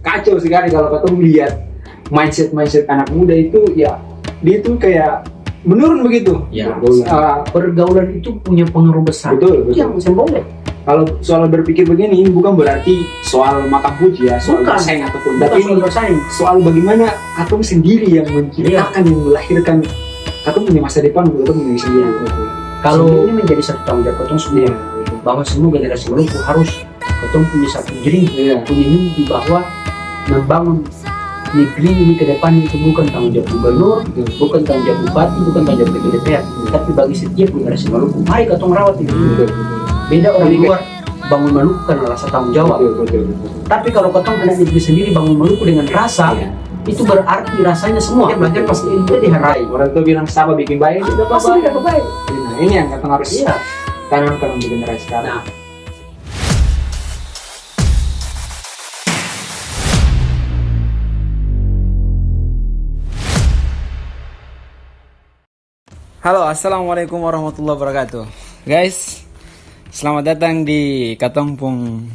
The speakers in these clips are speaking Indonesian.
kacau sekali kalau ketemu lihat mindset anak muda itu ya, dia itu kayak menurun begitu. Ya, pergaulan itu punya pengaruh besar. Betul. Yang semboleh. Kalau soal berpikir begini, ini bukan berarti soal makan puji ya, soal bersaing ataupun, tapi ini soal bagaimana katong sendiri yang menciptakan, yang melahirkan katong punya masa depan, katong punya sendiri. Kalau ini menjadi satu tanggung jawab katong semua, bahwa semua generasi Maluku harus katong punya satu dream, punya mimpi bahwa membangun negeri ini ke depan itu bukan tanggung jawab gubernur, bukan tanggung jawab bupati, bukan tanggung jawab ketua DPR, tapi bagi setiap generasi Maluku. Mari katong rawat itu. Beda orang luar bangun Maluku karena rasa tanggung jawab. Tapi kalau katong anak negeri sendiri bangun Maluku dengan rasa, itu berarti rasanya semua. Belajar pasti itu dihargai. Orang tua bilang sama bikin baik, itu Pasti tidak baik. Nah, ini yang katong harus tanamkan untuk generasi sekarang. Halo, assalamualaikum warahmatullahi wabarakatuh, guys. Selamat datang di Katongpung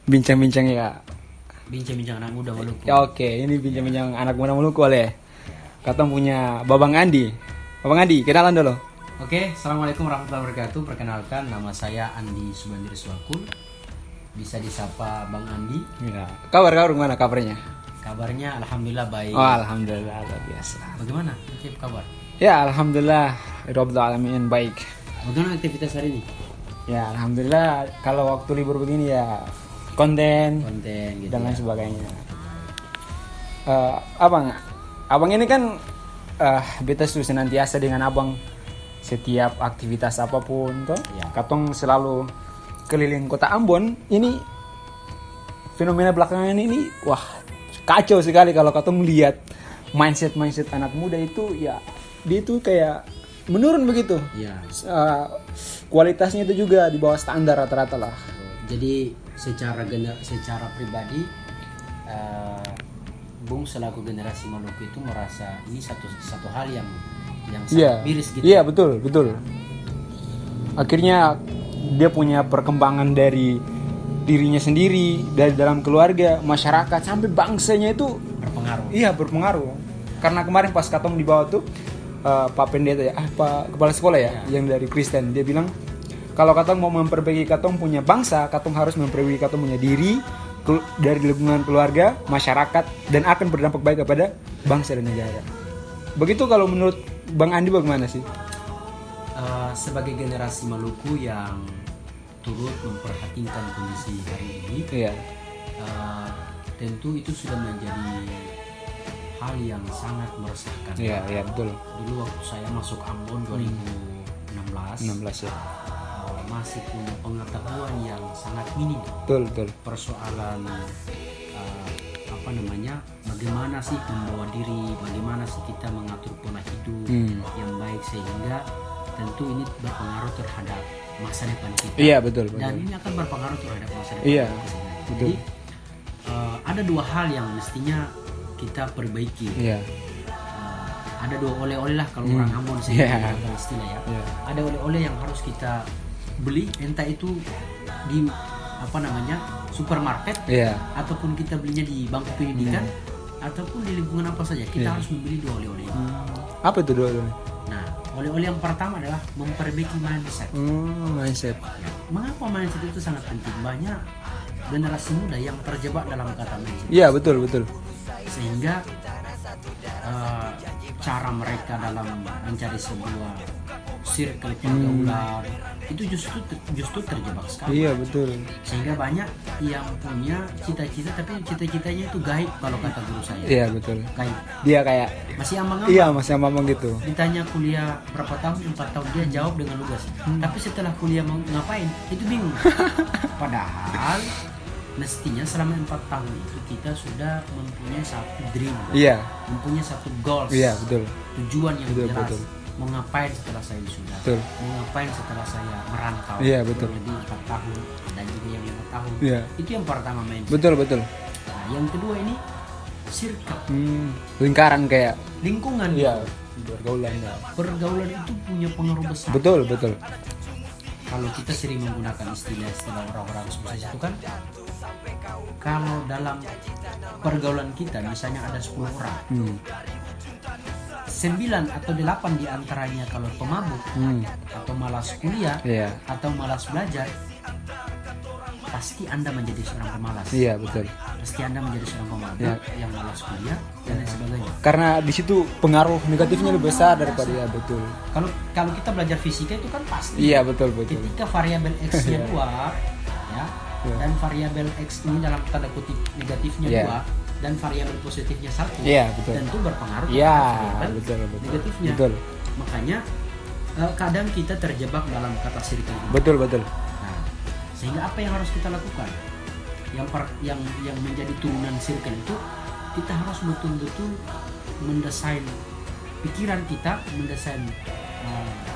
bincang-bincang ya. Bincang-bincang anak muda Maluku. Ya, oke, ini bincang-bincang anak muda Maluku oleh Katong punya Babang Andi. Babang Andi, kenalan dulu. Oke, assalamualaikum warahmatullahi wabarakatuh. Perkenalkan, nama saya Andi Subandiri Swakul. Bisa disapa Bang Andi. Ya. Kabar gimana kabarnya? Kabarnya alhamdulillah baik. Oh, alhamdulillah, luar biasa. Bagaimana kabar? Ya, alhamdulillah, rabbil alamin baik. Bagaimana aktivitas hari ini? Ya, alhamdulillah, kalau waktu libur begini ya konten gitu dan lain sebagainya. Abang ini kan beta sudah senantiasa dengan abang setiap aktivitas apapun toh. Ya. Katong selalu keliling kota Ambon. Ini fenomena belakangan ini wah kacau sekali kalau katong melihat mindset anak muda itu ya, dia itu kayak menurun begitu. Ya. Kualitasnya itu juga di bawah standar rata-rata lah. Jadi secara pribadi, Bung selaku generasi Maluku itu merasa ini satu hal yang sangat miris gitu. Iya, betul. Akhirnya dia punya perkembangan dari dirinya sendiri, dari dalam keluarga, masyarakat sampai bangsanya itu berpengaruh. Iya, berpengaruh. Karena kemarin pas katong di bawah tuh Pak Pendeta ya, Pak Kepala Sekolah ya, yang dari Kristen, dia bilang kalau katong mau memperbaiki katong punya bangsa, katong harus memperbaiki katong punya diri dari lingkungan keluarga, masyarakat, dan akan berdampak baik kepada bangsa dan negara. Begitu kalau menurut Bang Andi bagaimana sih? Sebagai generasi Maluku yang turut memperhatikan kondisi hari ini, tentu itu sudah menjadi hal yang sangat meresahkan. Iya, betul. Dulu waktu saya masuk Ambon 2016 ya. Masih punya pengetahuan yang sangat minim. Betul. Persoalan bagaimana sih membawa diri, bagaimana sih kita mengatur pola hidup yang baik, sehingga tentu ini berpengaruh terhadap masa depan kita. Iya, betul. Dan ini akan berpengaruh terhadap masa depan kita. Jadi ada dua hal yang mestinya kita perbaiki. Ada dua oleh-oleh lah kalau orang Ambon saya istilah ya. Ada oleh-oleh yang harus kita beli, entah itu di supermarket, ataupun kita belinya di bangku pendidikan, ataupun di lingkungan apa saja, kita harus membeli dua oleh-oleh. Apa itu dua oleh-oleh? Nah, oleh-oleh yang pertama adalah memperbaiki mindset. Mindset. Mengapa mindset itu sangat penting? Banyak generasi muda yang terjebak dalam kata mindset. Iya, betul. Sehingga cara mereka dalam mencari sebuah circle pergaulan itu justru terjebak sekali. Iya, betul. Sehingga banyak yang punya cita-cita, tapi cita-citanya itu gaib kalau kata guru saya. Iya, betul. Gaib. Dia kayak masih ambang-ambang. Iya, masih ambang-ambang gitu. Ditanya kuliah berapa tahun? 4 tahun, dia jawab dengan lugas. Tapi setelah kuliah mau ngapain? Itu bingung. Padahal mestinya selama 4 tahun itu kita sudah mempunyai satu dream, mempunyai satu goals, tujuan yang jelas. Mau ngapain setelah saya wisuda, mau ngapain setelah saya merantau, lebih 4 tahun dan juga yang 5 tahun. Itu yang pertama mindset. Betul. Nah, yang kedua ini circle, lingkaran kayak lingkungan. Pergaulan itu punya pengaruh besar. Betul. Kalau kita sering menggunakan istilah orang-orang sukses itu kan kalau dalam pergaulan kita misalnya ada 10 orang, 9 atau 8 diantaranya kalau pemabuk atau malas kuliah atau malas belajar, pasti Anda menjadi seorang pemalas. Iya, betul. Pasti Anda menjadi seorang pemabuk yang malas kuliah dan lain sebagainya. Karena di situ pengaruh negatifnya lebih besar daripada ya, betul. Kalau kita belajar fisika itu kan pasti. Iya, betul. Ketika variabel x-nya 2 ya, dan variabel x ini dalam tanda kutip negatifnya 2 dan variabel positifnya 1, tentu berpengaruh variabel negatifnya. Betul. Makanya kadang kita terjebak dalam kata circle ini. Betul. Nah, sehingga apa yang harus kita lakukan? Yang menjadi turunan circle itu, kita harus betul-betul mendesain pikiran kita, mendesain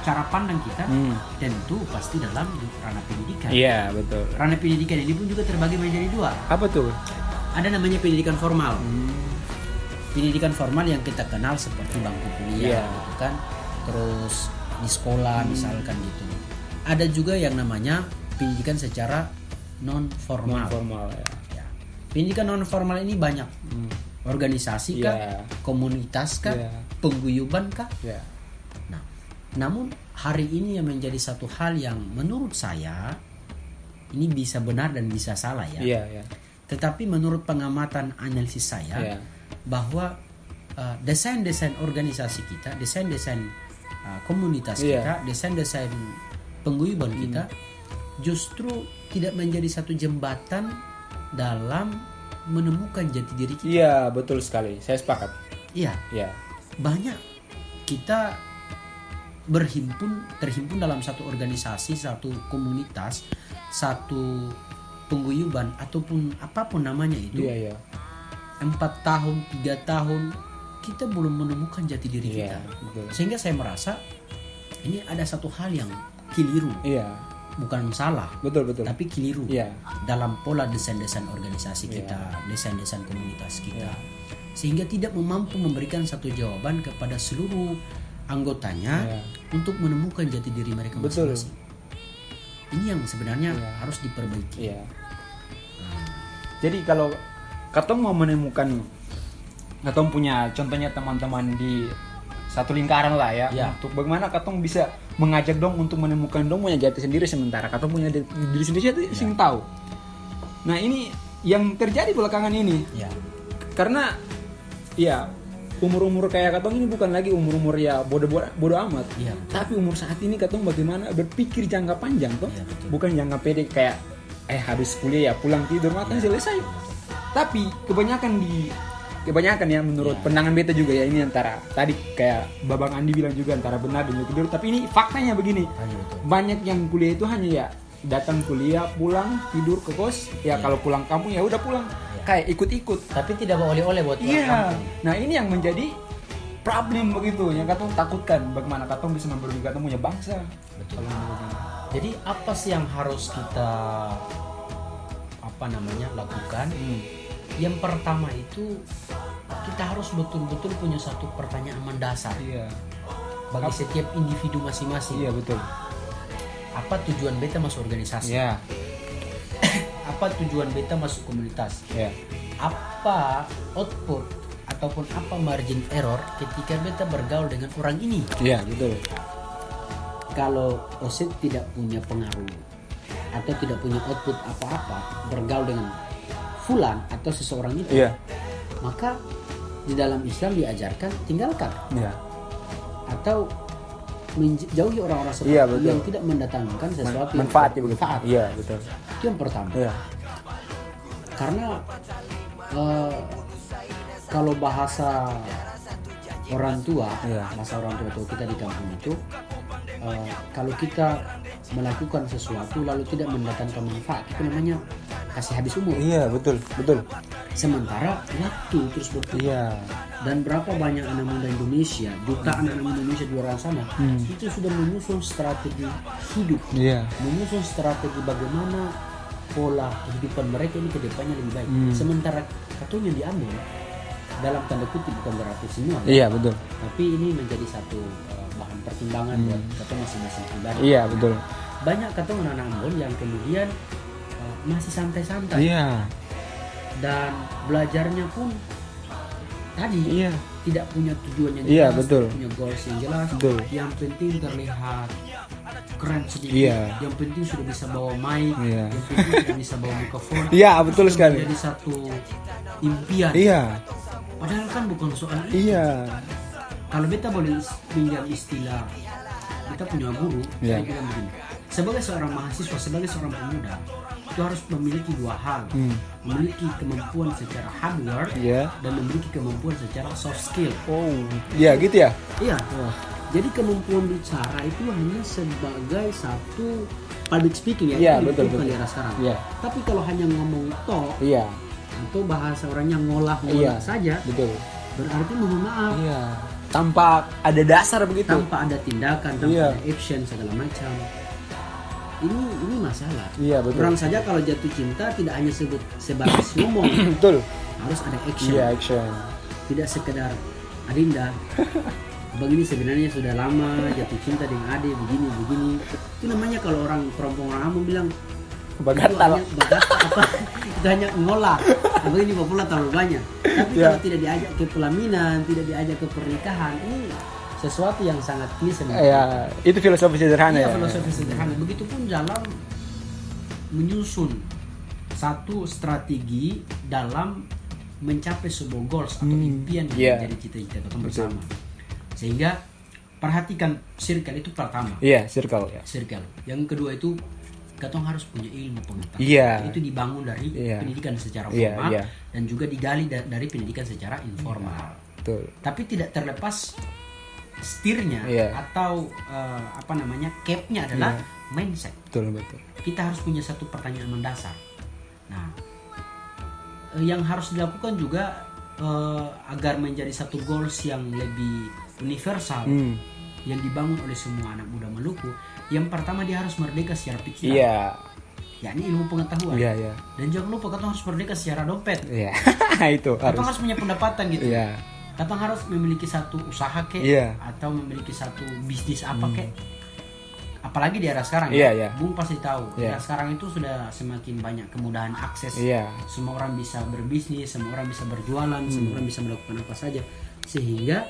cara pandang kita, tentu pasti dalam ranah pendidikan. Iya, betul. Ranah pendidikan ini pun juga terbagi menjadi 2. Apa tuh? Ada namanya pendidikan formal. Pendidikan formal yang kita kenal seperti bangku kuliah, gitu kan. Terus di sekolah misalkan gitu. Ada juga yang namanya pendidikan secara non formal. Ya. Pendidikan non formal ini banyak. Organisasi kah, komunitas kah, pengguyuban kah. Nah, namun hari ini yang menjadi satu hal yang menurut saya ini bisa benar dan bisa salah ya. Tetapi menurut pengamatan analisis saya bahwa desain-desain organisasi kita, desain-desain komunitas kita, desain-desain pengguyuban kita justru tidak menjadi satu jembatan dalam menemukan jati diri kita. Iya, betul sekali. Saya sepakat. Iya. Banyak kita terhimpun dalam satu organisasi, satu komunitas, satu pengguyuban ataupun apapun namanya itu. 4 tahun, 3 tahun kita belum menemukan jati diri kita. Betul. Sehingga saya merasa ini ada satu hal yang keliru. Bukan salah, betul. tapi keliru dalam pola desain-desain organisasi kita, desain-desain komunitas kita, sehingga tidak mampu memberikan satu jawaban kepada seluruh anggotanya untuk menemukan jati diri mereka masing-masing. Ini yang sebenarnya harus diperbaiki. Jadi kalau katong mau menemukan, katong punya contohnya teman-teman di satu lingkaran lah ya. Untuk bagaimana katong bisa mengajak dong untuk menemukan dong punya jati sendiri, sementara katong punya diri sendiri itu sing tahu. Nah, ini yang terjadi belakangan ini. Karena umur-umur kayak katong ini bukan lagi umur-umur ya bodoh amat. Tapi umur saat ini katong bagaimana berpikir jangka panjang toh. Bukan jangka pendek kayak habis kuliah ya pulang tidur makan selesai. Tapi kebanyakan ya menurut pandangan beta juga ya, ini antara tadi kayak Babang Andi bilang juga antara benar dan juga, tapi ini faktanya begini. Banyak yang kuliah itu hanya ya datang kuliah, pulang, tidur ke kos, kalau pulang kampung ya udah pulang. Kayak ikut-ikut, tapi tidak bawa oleh-oleh buat pulang kampung. Nah, ini yang menjadi problem begitu yang katong takutkan, bagaimana katong bisa memperbaiki katong punya bangsa. Betul. Jadi apa sih yang harus kita lakukan? Yang pertama itu kita harus betul-betul punya satu pertanyaan mendasar bagi setiap individu masing-masing. Betul. Apa tujuan beta masuk organisasi? Apa tujuan beta masuk komunitas? Apa output ataupun apa margin error ketika beta bergaul dengan orang ini? Betul. Kalau OSIT tidak punya pengaruh atau tidak punya output apa-apa bergaul dengan fulan atau seseorang itu, maka di dalam Islam diajarkan tinggalkan atau menjauhi orang-orang seperti yang tidak mendatangkan sesuatu manfaat. Betul. Itu yang pertama. Karena kalau bahasa orang tua kita di kampung itu, kalau kita melakukan sesuatu lalu tidak mendatangkan manfaat, itu namanya kasih habis umur. Betul. Sementara waktu terus berputar. Dan berapa banyak anak muda Indonesia, jutaan anak muda Indonesia di luar sana, itu sudah menyusun strategi hidup, menyusun strategi bagaimana pola kehidupan mereka ini ke depannya lebih baik. Sementara katanya diambil dalam tanda kutip, bukan berarti semua. Betul. Tapi ini menjadi satu bahan pertimbangan buat kita masing-masing pribadi. Betul. Banyak kata anak-anak Ambon yang kemudian masih santai-santai. Iya. Dan belajarnya pun tadi Iya. tidak punya tujuan yang Iya, jelas, betul. tidak punya goals yang jelas. Betul. Yang penting terlihat keren sedikit. Iya. Yang penting sudah bisa bawa mic. Iya. Yang penting sudah bisa bawa mikrofon. Iya, betul Itu sekali. menjadi satu impian. Iya. Padahal kan bukan soal itu. Iya. Kalau beta boleh pinjam istilah kita punya guru, Iya. dia bilang begini. Sebagai seorang mahasiswa, sebagai seorang pemuda, itu harus memiliki dua hal. Memiliki kemampuan secara hardware Iya. dan memiliki kemampuan secara soft skill. Oh. Iya, gitu ya? Iya. Jadi kemampuan bicara itu hanya sebagai satu public speaking ya. Iya, itu betul, dibutuhkan betul. di era sekarang. Iya. Tapi kalau hanya ngomong tok Iya. atau bahasa orangnya ngolah Iya. saja, Betul. berarti mohon maaf. Iya. Tanpa ada dasar begitu. Tanpa ada tindakan, tanpa Iya. ada action segala macam. Ini masalah. Iya, betul. Orang saja kalau jatuh cinta tidak hanya sebatas ngomong, Betul. harus ada action. Iya, action. Tidak sekedar Adinda. Begini sebenarnya sudah lama jatuh cinta dengan Ade begini. Itu namanya kalau orang perempuan orang Ambon bilang Bagatal. bagatal apa? Itu hanya ngolah. Begini populer terlalu banyak. Tapi Iya. kalau tidak diajak ke pelaminan, tidak diajak ke pernikahan, ini sesuatu yang sangat klise. Ya, itu filosofi sederhana Iya, ya. filosofi sederhana. Begitupun dalam menyusun satu strategi dalam mencapai sebuah goals atau impian yang Iya. menjadi cita-cita kita bersama. Sehingga perhatikan circle itu pertama. Iya, circle ya. Circle. Yang kedua itu katong harus punya ilmu pengetahuan. Iya. Itu dibangun dari Iya. pendidikan secara Iya, formal iya. dan juga digali dari pendidikan secara informal. Betul. Tapi tidak terlepas setirnya Iya. atau cap-nya adalah Iya. mindset. Betul. Kita harus punya satu pertanyaan mendasar. Nah, yang harus dilakukan juga agar menjadi satu goals yang lebih universal yang dibangun oleh semua anak muda Maluku. Yang pertama dia harus merdeka secara pikiran. Iya. yakni ilmu pengetahuan. Iya. Dan jangan lupa katong harus merdeka secara dompet. Iya. Itu Katong harus. harus punya pendapatan gitu. Iya. Katong harus memiliki satu usaha kek Iya. atau memiliki satu bisnis apa kek. Apalagi di era sekarang Iya, ya. iya. Bung pasti tahu. Di Iya. era sekarang itu sudah semakin banyak kemudahan akses. Iya. Semua orang bisa berbisnis, semua orang bisa berjualan, semua orang bisa melakukan apa saja. Sehingga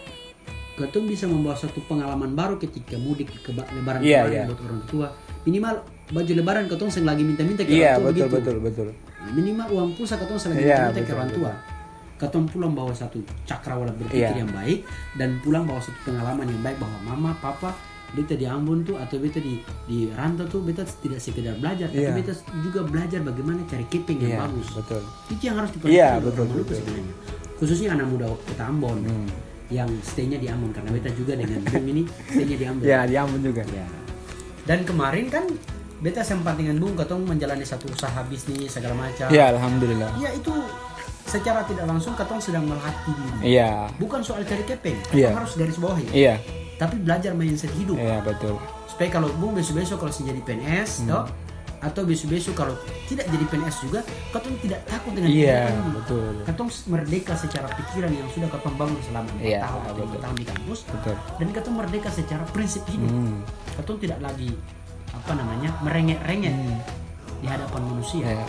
katong bisa membawa satu pengalaman baru ketika mudik ke lebaran Iya, kemarin iya. buat orang tua. Minimal baju lebaran katong seng lagi minta-minta ke Iya, orang tua betul begitu. betul. Minimal uang pulsa katong seng lagi Iya, minta-minta ke betul, orang tua. Katong pulang bawa satu cakrawala berpikir Iya. yang baik dan pulang bawa satu pengalaman yang baik bahwa mama, papa, beta di Ambon tuh atau beta di rantau tuh beta tidak sekedar belajar, Iya. tapi beta juga belajar bagaimana cari keeping yang Iya, bagus. betul. Itu yang harus Iya, diperhatikan oleh betul, orang Maluku betul. sebenarnya. Khususnya anak muda kota Ambon yang stay-nya di Ambon karena beta juga dengan Bung ini stay-nya di Ambon. Iya, di Ambon juga. Ya. Dan kemarin kan beta sempat dengan Bung katong menjalani satu usaha bisnis segala macam. Iya, alhamdulillah. Ya itu secara tidak langsung katong sedang melatih diri. Iya. Bukan soal cari kepeng, Iya. katong harus garis bawahi. Iya. Tapi belajar mindset hidup. Iya, betul. Supaya kalau Bung besok-besok kalau jadi PNS, toh, atau besok-besok kalau tidak jadi PNS juga, katong tidak takut dengan Iya, kenyataan ini. betul. Katong merdeka secara pikiran yang sudah katong bangun selama 4 Iya, tahun atau 5 betul. tahun di kampus. Betul. Dan katong merdeka secara prinsip hidup. Katong tidak lagi merengek-rengek di hadapan manusia. Iya.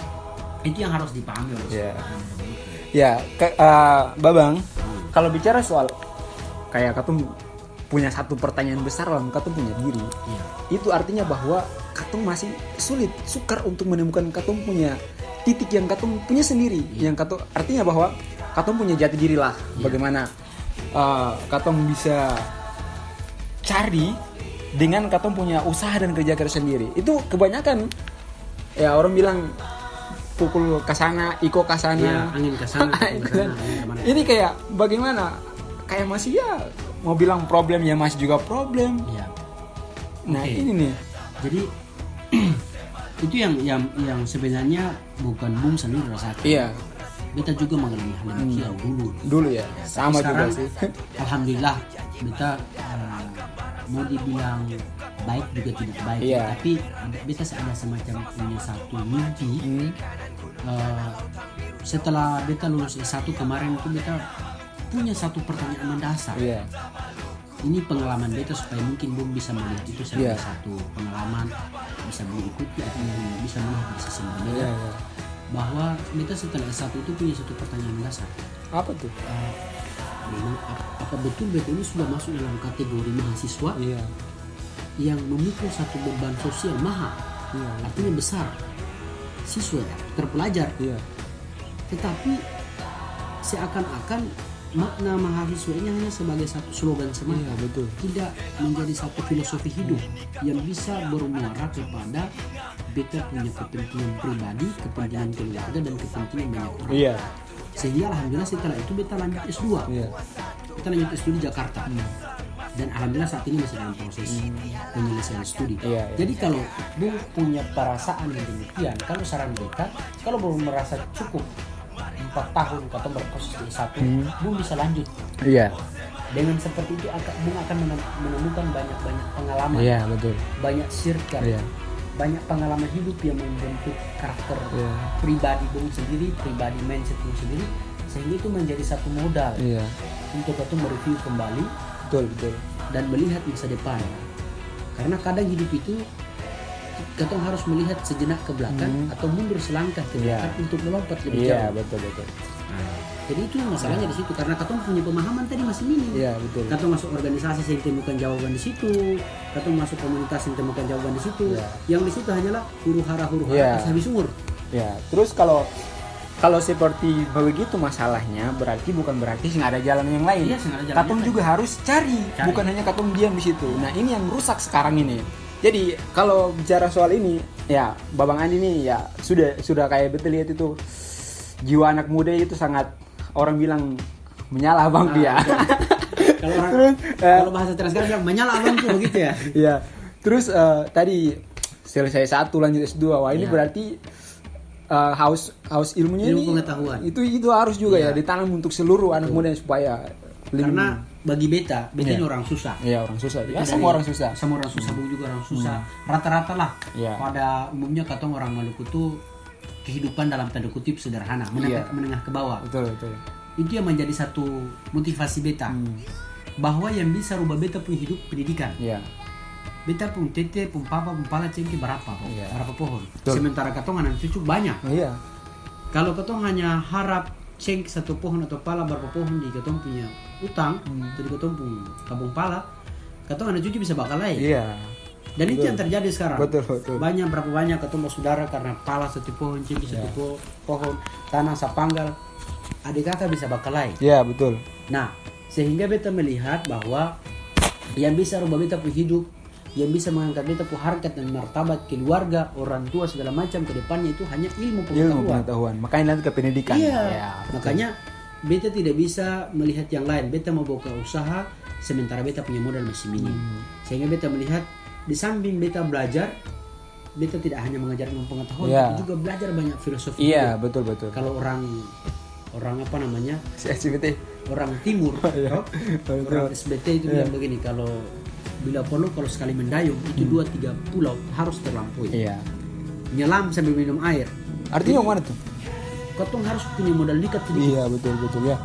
Itu yang harus dipahami oleh Iya. semua anak muda. Ya, Babang, kalau bicara soal kayak Katung punya satu pertanyaan besar dalam Katung punya diri, Iya. itu artinya bahwa Katung masih sukar untuk menemukan Katung punya titik yang Katung punya sendiri, yang Katung artinya bahwa Katung punya jati diri lah. Bagaimana Katung bisa cari dengan Katung punya usaha dan kerja keras sendiri. Itu kebanyakan ya orang bilang pukul kasana, iko Iya, kasana. angin ke sana, angin ke sana, angin kemana. Ini kayak bagaimana? Kayak masih ya mau bilang problem ya masih juga problem. Iya. Nah, Oke. ini nih. Jadi itu yang sebenarnya bukan Bung sendiri rasakan. Iya, Beta juga mengalami hal demikian dulu ya. Sama Tapi juga sekarang, sih. Alhamdulillah beta mau dibilang baik juga tidak baik. Iya. Tapi beta ada semacam punya satu mimpi. Setelah beta lulus S1 kemarin itu beta punya satu pertanyaan mendasar. Iya. Ini pengalaman beta supaya mungkin Bung bisa melihat itu sebagai Iya. satu pengalaman bisa mengikuti atau bisa melihat dari sisi berbeda. Iya, iya. Bahwa kita setelah S1 itu punya satu pertanyaan mendasar. Apa tuh? Memang apa betul beta ini sudah masuk dalam kategori mahasiswa Iya. yang memikul satu beban sosial mahal, Iya. artinya besar, siswa terpelajar, Iya. tetapi seakan-akan makna mahasiswa ini hanya sebagai satu slogan semata, Iya, betul. tidak menjadi satu filosofi hidup yang bisa bermuara kepada beta punya kepentingan pribadi, kepentingan keluarga, dan kepentingan banyak orang. Iya. Sehingga alhamdulillah setelah itu beta lanjut S2. Iya. Kita lanjut S2 di Jakarta. Dan alhamdulillah saat ini masih dalam proses penyelesaian studi. Iya, iya. Jadi kalau Bung punya perasaan yang demikian, kalau saran beta, kalau belum merasa cukup 4 tahun atau berproses di S1, Bung bisa lanjut. Iya. Dengan seperti itu Bung akan menemukan banyak-banyak pengalaman, Iya, betul. banyak circle, Iya. banyak pengalaman hidup yang membentuk karakter Iya. pribadi Bung sendiri, pribadi mindset Bung sendiri, sehingga itu menjadi satu modal Iya. untuk kita mereview kembali Betul, betul. dan melihat masa depan. Karena kadang hidup itu kita harus melihat sejenak ke belakang atau mundur selangkah ke Iya. belakang untuk melompat lebih Iya, jauh. betul, betul. Jadi itu masalahnya di situ, karena kita punya pemahaman tadi masih minim. Iya, betul. Kita masuk organisasi yang temukan jawaban di situ, kita masuk komunitas yang temukan jawaban di situ. Iya. Yang di situ hanyalah huru-hara Iya. terus habis umur. Ya, terus kalau seperti begitu masalahnya, berarti bukan berarti nggak ada jalan yang lain. Iya, nggak ada jalan Katong yang juga harus cari, bukan hanya katong diam di situ. Nah, ini yang rusak sekarang ini. Jadi kalau bicara soal ini, ya Babang Andi nih ya sudah kayak betul lihat itu jiwa anak muda itu sangat orang bilang menyala bang dia. Kalau orang Terus, kalau bahasa transkrip bilang menyala abang tuh begitu ya. Ya, terus tadi selesai 1 lanjut S2. Wah, ini Iya. berarti haus ilmunya Ilmu ini pengetahuan. itu harus juga Iya. ya ditanam untuk seluruh anak muda supaya Karena bagi beta Iya. ini orang susah. ya orang susah. Ya, Dari- semua orang susah. Semua orang susah, Bung juga orang susah. Rata-rata lah. Iya. Pada umumnya katong orang Maluku tuh kehidupan dalam tanda kutip sederhana, Iya. menengah ke bawah. Betul, betul. Itu yang menjadi satu motivasi beta. Bahwa yang bisa rubah beta punya hidup pendidikan. Iya. Beta pun tete, pun papa, pun pala cengki berapa, Bang? Iya. Berapa pohon. Betul. Sementara katong anak cucu banyak. Iya. Kalau katong hanya harap cengki satu pohon atau pala berapa pohon di katong punya utang, jadi katong punya kabung pala, katong anak cucu bisa bakal lain. Iya. Dan itu yang terjadi sekarang. Betul, betul. Berapa banyak ketemu saudara karena pala satu pohon, cengki satu pohon, tanah sapanggal, adik kakak bisa bakal lain. Iya, betul. Nah, sehingga beta melihat bahwa yang bisa rubah beta punya hidup, yang bisa mengangkat beta punya harkat dan martabat keluarga, orang tua segala macam ke depannya itu hanya ilmu Ilmu pengetahuan. pengetahuan. Makanya nanti ke pendidikan. Iya. Ya, betul. Makanya beta tidak bisa melihat yang lain. Beta mau buka usaha sementara beta punya modal masih minim. Sehingga beta melihat di samping beta belajar, beta tidak hanya mengajar ilmu pengetahuan, Iya. tapi juga belajar banyak filosofi. Iya, hidup. betul, betul. Kalau orang apa namanya? SBT. Orang timur, Iya. toh, orang SBT itu bilang begini, kalau bila perlu kalau sekali mendayung itu 2-3 pulau harus terlampaui. Iya. Nyelam sambil minum air. Artinya mana tuh? Kotong harus punya modal nikat sedikit. Iya, betul, betul ya.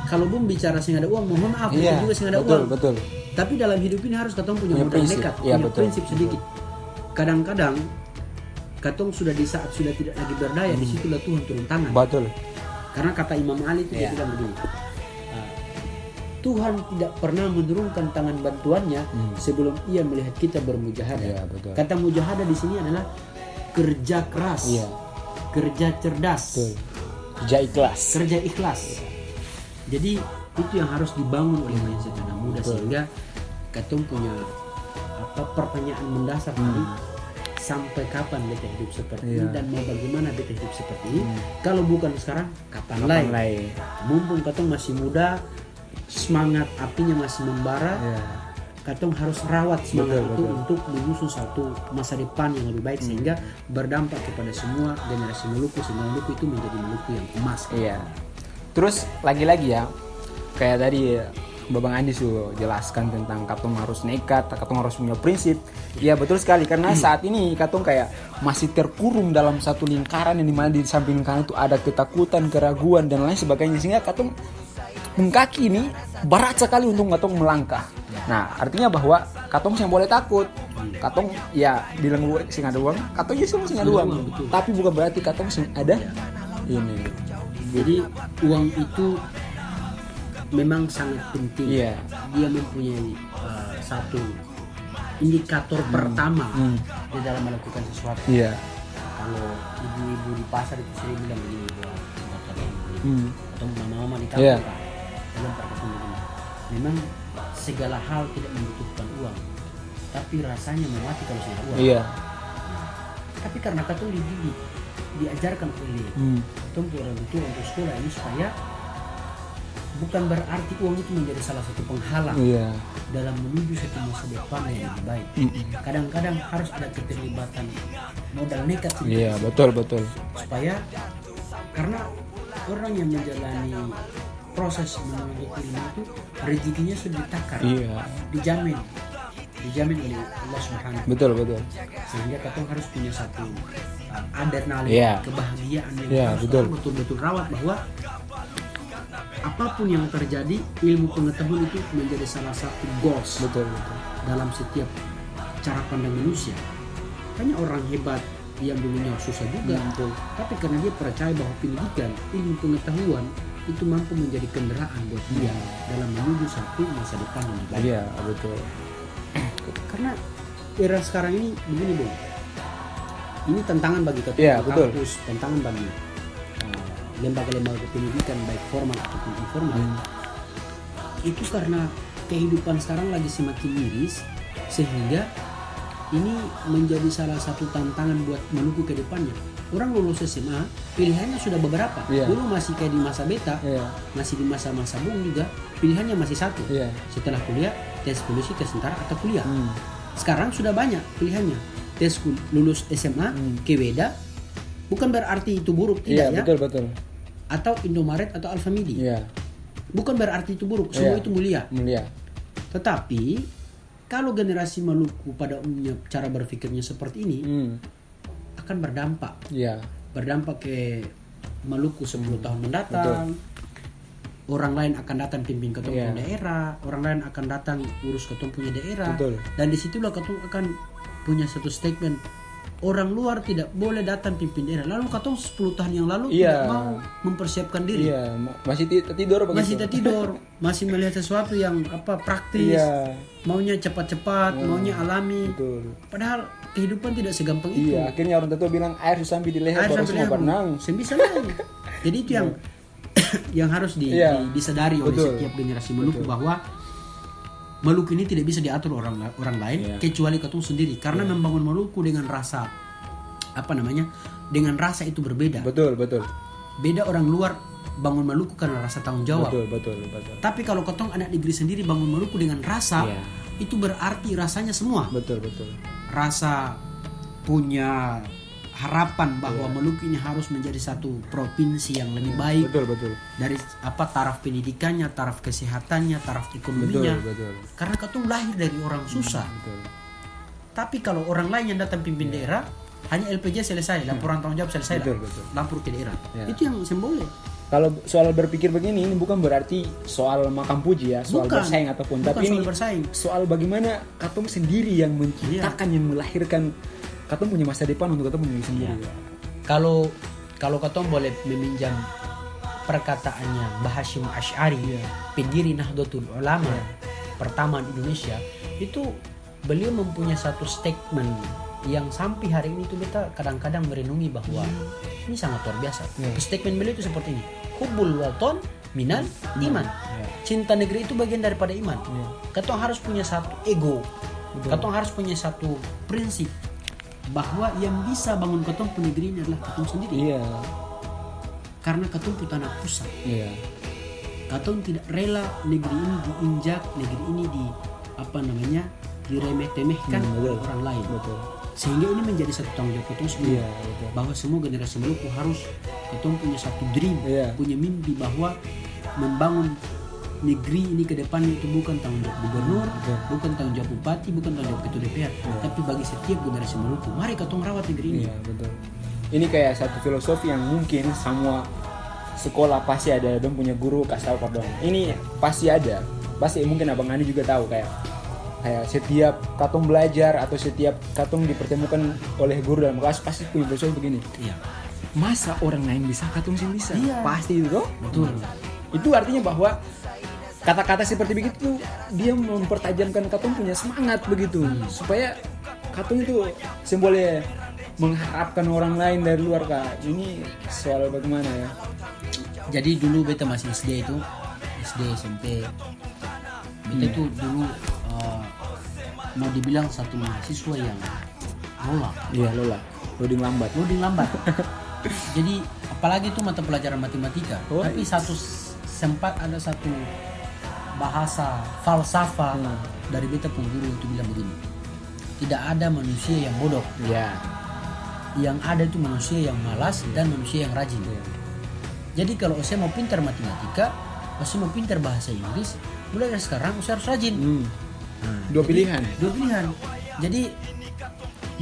Kalau Bung bicara sing ada uang, mohon maaf, Iya. kita juga sing ada Betul, uang. betul. Tapi dalam hidup ini harus katong punya Punya modal prinsip. nekat, Iya, punya betul. prinsip sedikit. Kadang-kadang katong sudah di saat sudah tidak lagi berdaya, disitulah Tuhan turun tangan. Betul. Karena kata Imam Ali itu dia Iya. bilang begini, Tuhan tidak pernah menurunkan tangan bantuannya sebelum ia melihat kita bermujahadah. Iya, betul. Kata mujahadah di sini adalah kerja keras, Iya. kerja cerdas, Betul. Kerja ikhlas. kerja ikhlas. Jadi itu yang harus dibangun oleh mindset anak muda, sehingga katong punya pertanyaan mendasar tadi, sampai kapan beta hidup seperti ini dan mau bagaimana beta hidup seperti ini. Kalau bukan sekarang, kapan lain? Mumpung katong masih muda, semangat apinya masih membara, katong harus rawat semangat itu untuk menyusun satu masa depan yang lebih baik, sehingga berdampak kepada semua generasi Maluku, sehingga Maluku itu menjadi Maluku yang emas. Iya. Terus lagi-lagi ya, kayak tadi Babang Andi sudah jelaskan tentang katong harus nekat, katong harus punya prinsip. Iya, betul sekali, karena saat ini katong kayak masih terkurung dalam satu lingkaran yang dimana di samping kanan itu ada ketakutan, keraguan dan lain sebagainya, sehingga katong kaki ini berat sekali untuk katong melangkah. Nah, artinya bahwa katong yang boleh takut. Katong ya bilang lu sing ada uang, katong ya semua sing ada uang. Betul. Tapi bukan berarti katong sing ada ini. Jadi uang itu memang sangat penting. Iya. Dia mempunyai satu indikator pertama di dalam melakukan sesuatu. Iya. Kalau ibu-ibu di pasar itu sering bilang begini buat kalian atau mama-mama di Iya. kampung dalam perkataan begini. Memang segala hal tidak membutuhkan uang, tapi rasanya mau mati kalau sudah uang. Iya. Tapi karena katong dididik, diajarkan oleh katong orang tua untuk sekolah ini supaya bukan berarti uang itu menjadi salah satu penghalang Iya. dalam menuju satu masa depan yang lebih baik. Kadang-kadang harus ada keterlibatan modal nekat sedikit. Iya, betul. Supaya karena orang yang menjalani proses menuntut ilmu itu rezekinya sudah ditakar, Iya. dijamin oleh Allah Subhanahu. Betul. Sehingga katong harus punya satu adrenalin, Iya. kebahagiaan yang Iya, harus betul. katong betul-betul rawat bahwa apapun yang terjadi, ilmu pengetahuan itu menjadi salah satu goals Betul. dalam setiap cara pandang manusia. Banyak orang hebat yang dulunya susah juga, Betul. tapi karena dia percaya bahwa pendidikan, ilmu pengetahuan itu mampu menjadi kendaraan buat dia dalam menuju satu masa depan yang lebih baik. Iya, betul. Karena era sekarang ini begini Bung, ini tantangan bagi ketua Iya, betul. kampus, tantangan bagi lembaga-lembaga pendidikan baik formal ataupun informal. Itu karena kehidupan sekarang lagi semakin miris, sehingga ini menjadi salah satu tantangan buat Maluku ke depannya. Orang lulus SMA, pilihannya sudah beberapa. Iya. Dulu masih kayak di masa beta, Iya. masih di masa-masa Bung juga, pilihannya masih satu. Iya. Setelah kuliah, tes polisi, tes tentara, atau kuliah. Hmm. Sekarang sudah banyak pilihannya. Tes lulus SMA, ke Weda, bukan berarti itu buruk, Iya, tidak ya. betul. Atau Indomaret atau Alfamidi. Iya. Bukan berarti itu buruk, semua Iya. itu mulia. Mulia. Tetapi kalau generasi Maluku pada umumnya cara berpikirnya seperti ini akan berdampak. Iya. Berdampak ke Maluku 10 tahun mendatang. Orang lain akan datang pimpin ketemu Iya. daerah, orang lain akan datang urus ketemu punya daerah. Betul. Dan disitulah ketemu akan punya satu statement, orang luar tidak boleh datang pimpin daerah. Lalu katong 10 tahun yang lalu Iya. tidak mau mempersiapkan diri. Iya, masih tidur begitu. Masih tertidur, masih melihat sesuatu yang praktis, Iya. maunya cepat-cepat, maunya alami. Betul. Padahal kehidupan tidak segampang itu. Iya, akhirnya orang tua bilang air sampai di leher Air baru sampai semua leher, berenang. sebisa lagi. Jadi itu yang yang harus Iya. disadari oleh Betul. setiap generasi Maluku bahwa Maluku ini tidak bisa diatur orang lain Iya. kecuali ketemu sendiri. Karena membangun Maluku dengan rasa dengan rasa itu berbeda. Betul. Beda orang luar bangun Maluku karena rasa tanggung jawab. Betul. Tapi kalau ketong anak negeri sendiri bangun Maluku dengan rasa, Iya. itu berarti rasanya semua. Betul. Rasa punya harapan bahwa Maluku ini harus menjadi satu provinsi yang lebih baik Betul. dari taraf pendidikannya, taraf kesehatannya, taraf ekonominya. Betul. Karena ketong lahir dari orang susah. Betul. Tapi kalau orang lain yang datang pimpin daerah, hanya LPJ selesai, laporan tanggung jawab selesai, Betul. lapor ke daerah. Ya. Itu yang semboleh. Kalau soal berpikir begini, ini bukan berarti soal makan puji ya, soal Bukan. bersaing ataupun. Bukan Tapi soal ini bersaing. soal bagaimana katong sendiri yang menciptakan, yang melahirkan. Katong punya masa depan untuk katong punya sendiri. Ya. Kalau ketong boleh meminjam perkataannya Mbah Hashim Asy'ari, pendiri Nahdlatul Ulama pertama di Indonesia, itu beliau mempunyai satu statement yang sampai hari ini tuh kita kadang-kadang merenungi bahwa ini sangat luar biasa. Statement beliau itu seperti ini: Hubbul waton minal iman. Cinta negeri itu bagian daripada iman. Katong harus punya satu ego. Katong harus punya satu prinsip bahwa yang bisa bangun ketong pun negeri ini adalah ketong sendiri. Iya. Karena ketong pun tanah pusat. Iya. Ketong tidak rela negeri ini diinjak, negeri ini diremeh-temehkan oleh orang lain. Betul. Sehingga ini menjadi satu tanggung jawab ketong semua. Iya, betul. Bahwa semua generasi Maluku harus ketong punya satu dream, Iya. punya mimpi bahwa membangun negeri ini ke depannya itu bukan tanggung jawab gubernur, bukan tanggung jawab bupati, bukan tanggung jawab ketua DPR, tapi bagi setiap generasi Maluku. Mari ketong rawat negeri ini. Iya, betul. Ini kayak satu filosofi yang mungkin semua sekolah pasti ada, dong punya guru kasih tahu dong. Ini pasti ada. Pasti mungkin Abang Ani juga tahu kayak kayak setiap katong belajar atau setiap katong dipertemukan oleh guru dalam kelas pasti punya filosofi begini. Iya. Masa orang lain bisa, katong sih bisa. Iya. Pasti itu toh. Betul. Itu artinya bahwa kata-kata seperti begitu dia mempertajamkan katong punya semangat begitu, supaya katong itu boleh mengharapkan orang lain dari luar kak. Ini soal bagaimana ya. Jadi dulu beta masih SD itu, SD SMP, beta itu dulu mau dibilang satu mahasiswa yang lola. Iya lola, loading lambat. Jadi apalagi itu mata pelajaran matematika, tapi sempat ada satu bahasa falsafah dari beta pengguru itu bilang begini, tidak ada manusia yang bodoh. Iya. Yang ada itu manusia yang malas dan manusia yang rajin. Jadi kalau saya mau pintar matematika, saya mau pintar bahasa Inggris, mulai dari sekarang saya harus rajin. Dua pilihan. Jadi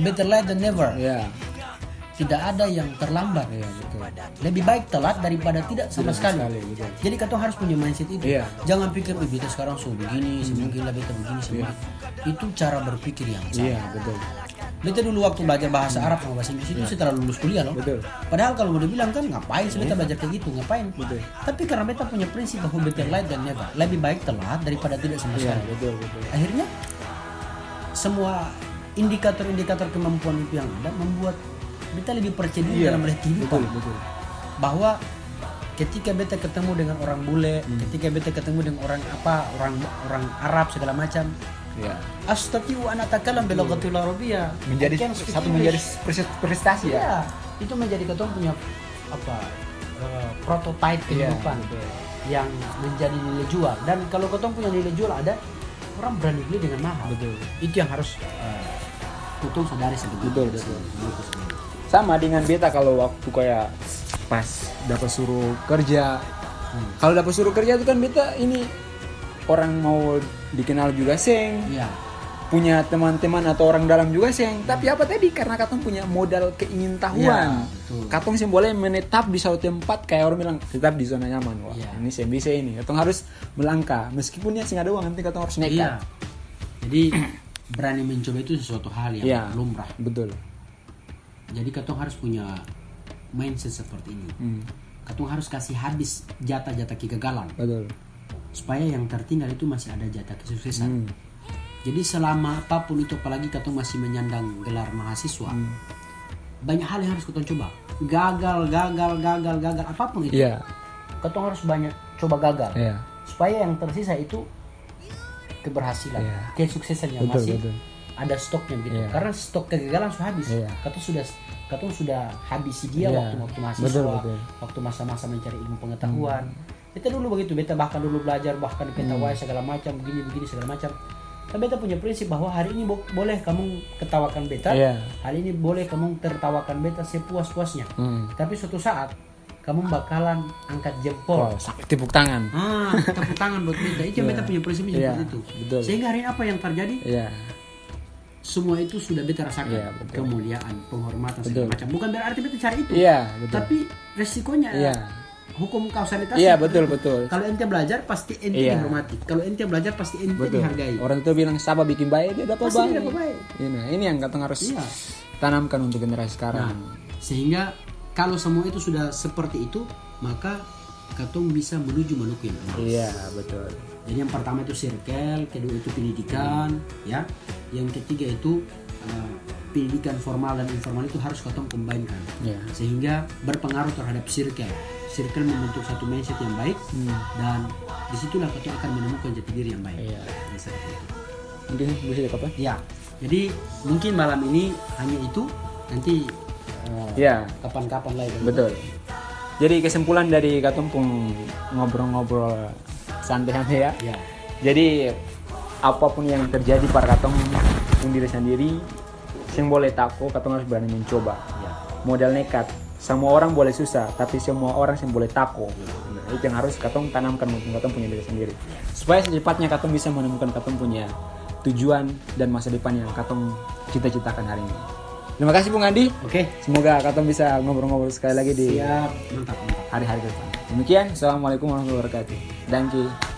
better late than never. Iya. Tidak ada yang terlambat. Iya betul. Lebih baik telat daripada tidak sama sekali. Betul. Jadi kau harus punya mindset itu. Iya. Jangan pikir, beta sekarang begini, semungkin lah beta begini, semungkin. Itu cara berpikir yang salah. Iya betul. Beta dulu waktu belajar bahasa Arab sama bahasa Inggris itu setelah lulus kuliah loh. Betul. Padahal kalau mau dibilang kan ngapain sih beta belajar kayak gitu, ngapain? Betul. Tapi karena beta punya prinsip bahwa better late than never. Lebih baik telat daripada tidak sama Iya sekali. betul. Akhirnya semua indikator-indikator kemampuan itu yang ada membuat beta lebih percaya diri dalam melihat kehidupan. Betul. Bahwa ketika beta ketemu dengan orang bule, ketika beta ketemu dengan orang Arab segala macam, Iya. astagfiru ana takalam bilaghatil arabiyah. Menjadi prestasi ya. Iya, itu menjadi ketemu punya prototipe kehidupan yang menjadi nilai jual. Dan kalau ketemu punya nilai jual ada, orang berani beli dengan mahal. Betul. Itu yang harus ketemu sadari seperti Betul. Sama dengan beta kalau waktu kayak pas dapat suruh kerja. Kalau dapat suruh kerja itu kan beta ini orang mau dikenal juga Iya. punya teman-teman atau orang dalam juga tapi apa tadi karena katong punya modal keingintahuan. Katong sih boleh menetap di suatu tempat kayak orang bilang tetap di zona nyaman. Wah, ini sih bisa ini. Katong harus melangkah meskipun ya sing ada uang nanti katong harus nekat. Iya. Jadi berani mencoba itu sesuatu hal yang lumrah. Betul. Jadi katong harus punya mindset seperti ini. Katong harus kasih habis jatah-jatah kegagalan. Betul. Supaya yang tertinggal itu masih ada jatah kesuksesan. Jadi selama apapun itu, apalagi katong masih menyandang gelar mahasiswa, banyak hal yang harus katong coba. Gagal, apapun itu. Katong harus banyak coba gagal. Supaya yang tersisa itu keberhasilan, kesuksesan yang masih ada stoknya gitu. Karena stok kegagalan sudah habis. Katong sudah habisi dia waktu mahasiswa, waktu masa-masa mencari ilmu pengetahuan. Beta dulu begitu, beta bahkan dulu belajar bahkan di Petawai segala macam, begini segala macam. Tapi beta punya prinsip bahwa hari ini boleh kamu ketawakan beta, hari ini boleh kamu tertawakan beta sepuas-puasnya. Tapi suatu saat kamu bakalan angkat jempol, sampai tepuk tangan. Tepuk tangan buat beta. Itu yang beta punya prinsipnya seperti itu. Betul. Sehingga hari ini apa yang terjadi? Semua itu sudah beta rasakan. Kemuliaan, penghormatan segala macam. Bukan berarti beta cari itu. Tapi resikonya hukum kausalitas. Betul. Kalau ente belajar pasti ente dihormati. Kalau ente belajar pasti ente dihargai. Orang itu bilang siapa bikin baik dia dapat Pasti baik. dia dapat baik. Ini yang katong harus tanamkan untuk generasi sekarang. Sehingga kalau semua itu sudah seperti itu, maka katong bisa menuju Maluku yang emas. Iya, betul. Jadi yang pertama itu circle, kedua itu pendidikan, ya. Yang ketiga itu pendidikan formal dan informal itu harus katong combine-kan. Sehingga berpengaruh terhadap circle. Circle membentuk satu mindset yang baik dan disitulah katong akan menemukan jati diri yang baik. Mungkin bisa apa? Ya. Jadi mungkin malam ini hanya itu. Nanti kapan-kapan lagi. Betul. Jadi kesimpulan dari katong pun ngobrol-ngobrol santai-santai ya. Jadi apapun yang terjadi pada katong pun diri sendiri, yang boleh takut, katong harus berani mencoba. Modal nekat. Semua orang boleh susah, tapi semua orang yang boleh takut. Nah, itu yang harus katong tanamkan untuk katong punya diri sendiri. Supaya secepatnya katong bisa menemukan katong punya tujuan dan masa depan yang katong cita-citakan hari ini. Terima kasih Bung Andi. Semoga katong bisa ngobrol-ngobrol sekali lagi di mantap. hari-hari ke depan. Demikian, assalamualaikum warahmatullahi wabarakatuh. Thank you.